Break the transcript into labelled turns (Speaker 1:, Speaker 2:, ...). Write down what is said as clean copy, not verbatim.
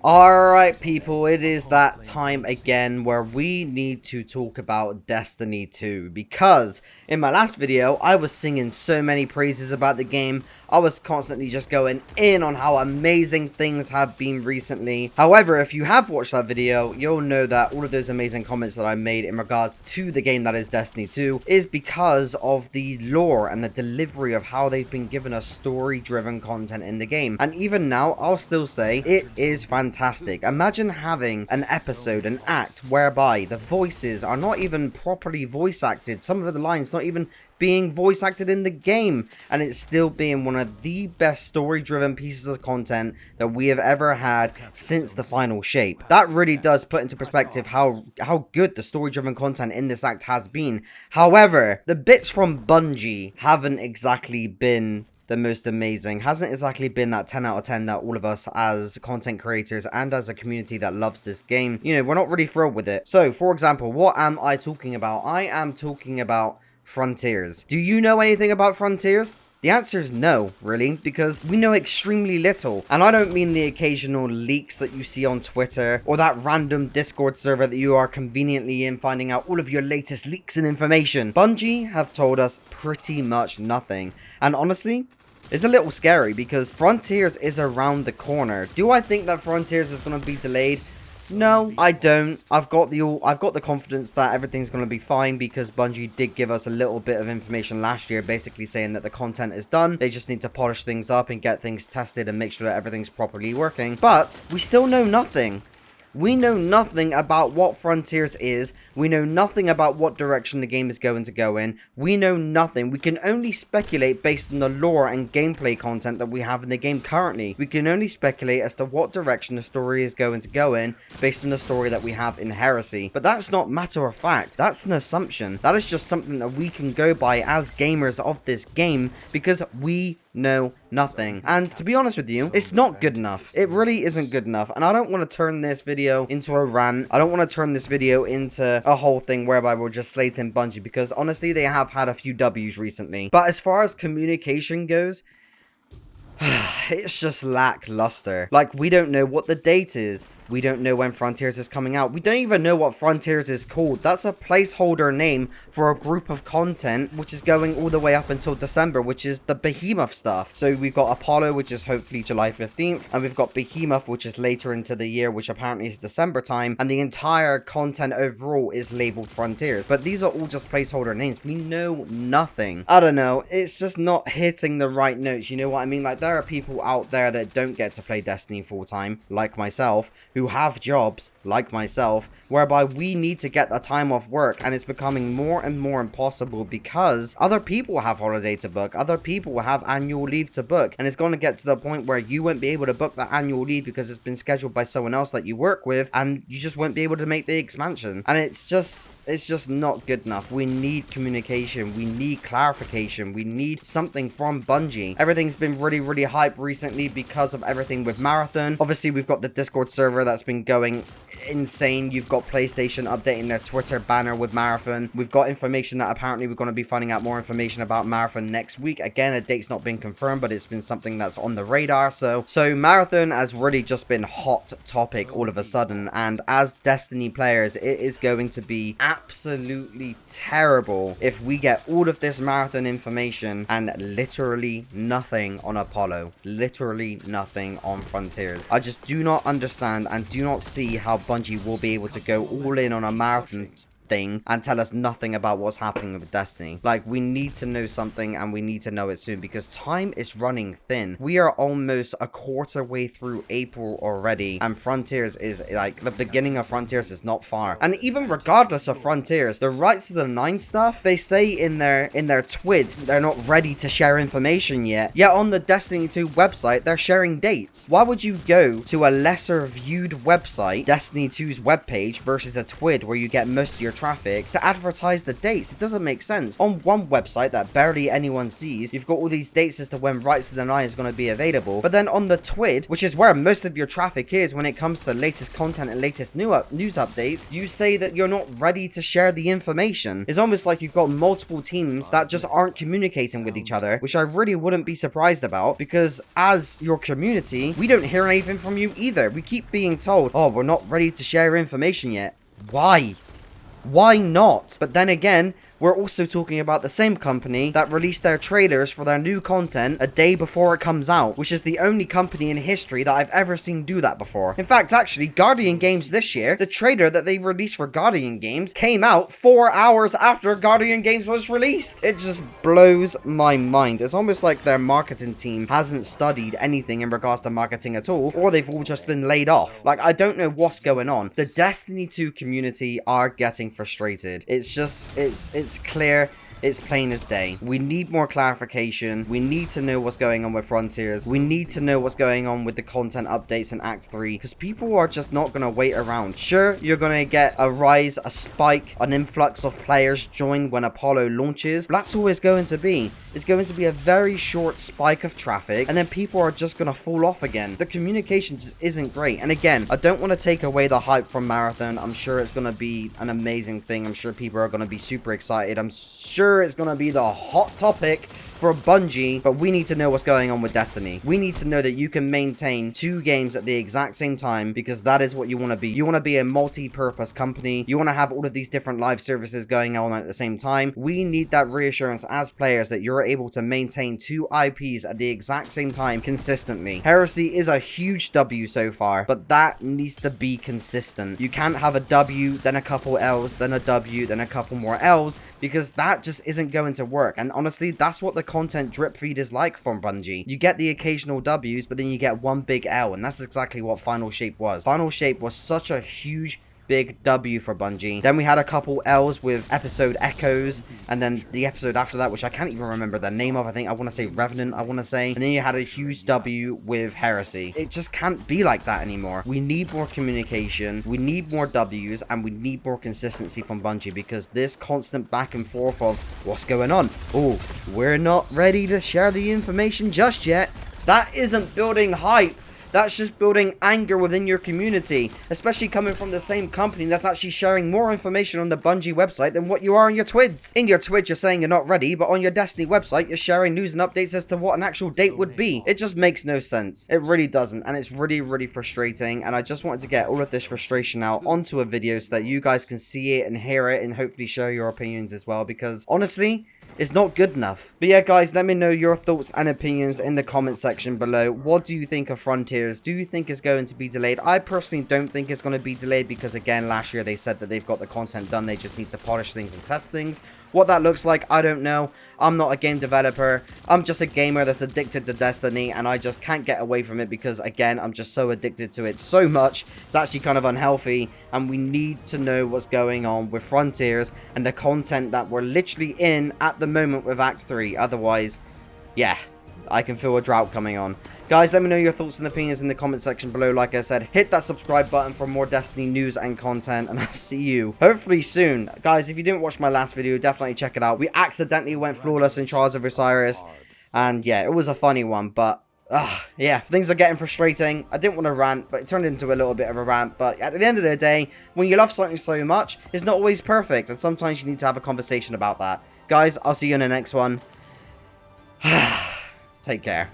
Speaker 1: Alright people, it is that time again where we need to talk about Destiny 2, because in my last video I was singing so many praises about the game. I was constantly just going in on how amazing things have been recently. However, if you have watched that video, you'll know that all of those amazing comments that I made in regards to the game that is Destiny 2 is because of the lore and the delivery of how they've been given us story-driven content in the game. And even now, I'll still say it is fantastic. Imagine having an episode, an act, whereby the voices are not even properly voice acted. Some of the lines not even being voice acted in the game, and it's still being one of the best story-driven pieces of content that we have ever had since the final shape. That really does put into perspective how good the story-driven content in this act has been. However, the bits from Bungie haven't exactly been the most amazing. Hasn't exactly been that 10 out of 10 that all of us as content creators and as a community that loves this game, you know, we're not really thrilled with it. So, for example, what am I talking about? I am talking about Frontiers. Do you know anything about Frontiers? The answer is no, really, because we know extremely little. And I don't mean the occasional leaks that you see on Twitter, or that random Discord server that you are conveniently in finding out all of your latest leaks and information. Bungie have told us pretty much nothing. And honestly, it's a little scary because Frontiers is around the corner. Do I think that Frontiers is going to be delayed? No, I don't. I've got the confidence that everything's going to be fine because Bungie did give us a little bit of information last year, basically saying that the content is done. They just need to polish things up and get things tested and make sure that everything's properly working. But we still know nothing. We know nothing about what Frontiers is. We know nothing about what direction the game is going to go in. We know nothing. We can only speculate based on the lore and gameplay content that we have in the game currently. We can only speculate as to what direction the story is going to go in based on the story that we have in Heresy. But that's not matter of fact. That's an assumption. That is just something that we can go by as gamers of this game because we know nothing. And to be honest with you, it's not good enough. It really isn't good enough. And I don't want to turn this video into a rant. I don't want to turn this video into a whole thing whereby we're just slating Bungie, because honestly, they have had a few W's recently. But as far as communication goes, it's just lackluster. Like, we don't know what the date is. We don't know when Frontiers is coming out. We don't even know what Frontiers is called. That's a placeholder name for a group of content which is going all the way up until December, which is the Behemoth stuff. So we've got Apollo, which is hopefully July 15th, and we've got Behemoth, which is later into the year, which apparently is December time, and the entire content overall is labeled Frontiers. But these are all just placeholder names. We know nothing. I don't know. It's just not hitting the right notes. You know what I mean? Like, there are people out there that don't get to play Destiny full time, like myself, who have jobs, like myself, whereby we need to get the time off work, and it's becoming more and more impossible because other people have holiday to book, other people have annual leave to book, and it's going to get to the point where you won't be able to book that annual leave because it's been scheduled by someone else that you work with, and you just won't be able to make the expansion. And it's just not good enough. We need communication, we need clarification, we need something from Bungie. Everything's been really hype recently because of everything with Marathon. Obviously, we've got the Discord server that's been going insane. You've got PlayStation updating their Twitter banner with Marathon. We've got information that apparently we're going to be finding out more information about Marathon next week. Again, a date's not been confirmed, but it's been something that's on the radar. So Marathon has really just been hot topic all of a sudden, and as Destiny players, it is going to be absolutely terrible if we get all of this Marathon information and literally nothing on Apollo, literally nothing on Frontiers. I just do not understand and do not see how Bungie will be able to go all in on a Marathon thing and tell us nothing about what's happening with Destiny. Like, we need to know something, and we need to know it soon because time is running thin. We are almost a quarter way through April already, and Frontiers is like, the beginning of Frontiers is not far. And even regardless of Frontiers, the Rights to the Nine stuff, they say in their twid they're not ready to share information yet on the Destiny 2 website they're sharing dates. Why would you go to a lesser viewed website, Destiny 2's webpage, versus a twid where you get most of your traffic to advertise the dates. It doesn't make sense. On one website that barely anyone sees, you've got all these dates as to when Rights to the Night is going to be available, but then on the Twid, which is where most of your traffic is when it comes to latest content and latest news updates, you say that you're not ready to share the information. It's almost like you've got multiple teams that just aren't communicating with each other, which I really wouldn't be surprised about, because as your community, we don't hear anything from you either. We keep being told, oh, we're not ready to share information yet. Why? Why not? But then again, we're also talking about the same company that released their trailers for their new content a day before it comes out, which is the only company in history that I've ever seen do that before. In fact, actually, Guardian Games this year, the trailer that they released for Guardian Games came out 4 hours after Guardian Games was released. It just blows my mind. It's almost like their marketing team hasn't studied anything in regards to marketing at all, or they've all just been laid off. Like, I don't know what's going on. The Destiny 2 community are getting frustrated. It's just, it's clear, it's plain as day. We need more clarification. We need to know what's going on with Frontiers. We need to know what's going on with the content updates in Act 3, because people are just not going to wait around. Sure, you're going to get a rise, a spike, an influx of players join when Apollo launches, but that's all it's going to be. It's going to be a very short spike of traffic, and then people are just going to fall off again. The communication just isn't great. And again, I don't want to take away the hype from Marathon. I'm sure it's going to be an amazing thing. I'm sure people are going to be super excited. I'm sure it's going to be the hot topic for Bungie, but we need to know what's going on with Destiny. We need to know that you can maintain 2 games at the exact same time, because that is what you want to be. You want to be a multi-purpose company. You want to have all of these different live services going on at the same time. We need that reassurance as players that you're able to maintain 2 IPs at the exact same time consistently. Heresy is a huge W so far, but that needs to be consistent. You can't have a W, then a couple L's, then a W, then a couple more L's, because that just isn't going to work. And honestly, that's what the content drip feed is like from Bungie. You get the occasional W's, but then you get one big L, and that's exactly what Final Shape was. Final Shape was such a huge big W for Bungie. Then we had a couple L's with episode Echoes, and then the episode after that, which I can't even remember the name of. I want to say Revenant, and then you had a huge W with Heresy. It just can't be like that anymore. We need more communication, we need more W's, and we need more consistency from Bungie, because this constant back and forth of what's going on, oh, we're not ready to share the information just yet, that isn't building hype. That's just building anger within your community, especially coming from the same company that's actually sharing more information on the Bungie website than what you are on your Twids. In your Twids, you're saying you're not ready, but on your Destiny website, you're sharing news and updates as to what an actual date would be. It just makes no sense. It really doesn't, and it's really, really frustrating, and I just wanted to get all of this frustration out onto a video so that you guys can see it and hear it and hopefully share your opinions as well, because honestly, it's not good enough. But yeah, guys, let me know your thoughts and opinions in the comment section below. What do you think of Frontiers? Do you think it's going to be delayed? I personally don't think it's going to be delayed, because again, last year they said that they've got the content done. They just need to polish things and test things. What that looks like, I don't know. I'm not a game developer. I'm just a gamer that's addicted to Destiny, and I just can't get away from it, because again, I'm just so addicted to it so much. It's actually kind of unhealthy, and we need to know what's going on with Frontiers and the content that we're literally in at the moment with Act 3. Otherwise, yeah, I can feel a drought coming on. Guys, let me know your thoughts and opinions in the comment section below. Like I said, hit that subscribe button for more Destiny news and content, and I'll see you hopefully soon. Guys, if you didn't watch my last video, definitely check it out. We accidentally went flawless in Trials of Osiris, and yeah, it was a funny one, but yeah, things are getting frustrating. I didn't want to rant, but it turned into a little bit of a rant. But at the end of the day, when you love something so much, it's not always perfect, and sometimes you need to have a conversation about that. Guys, I'll see you in the next one. Take care.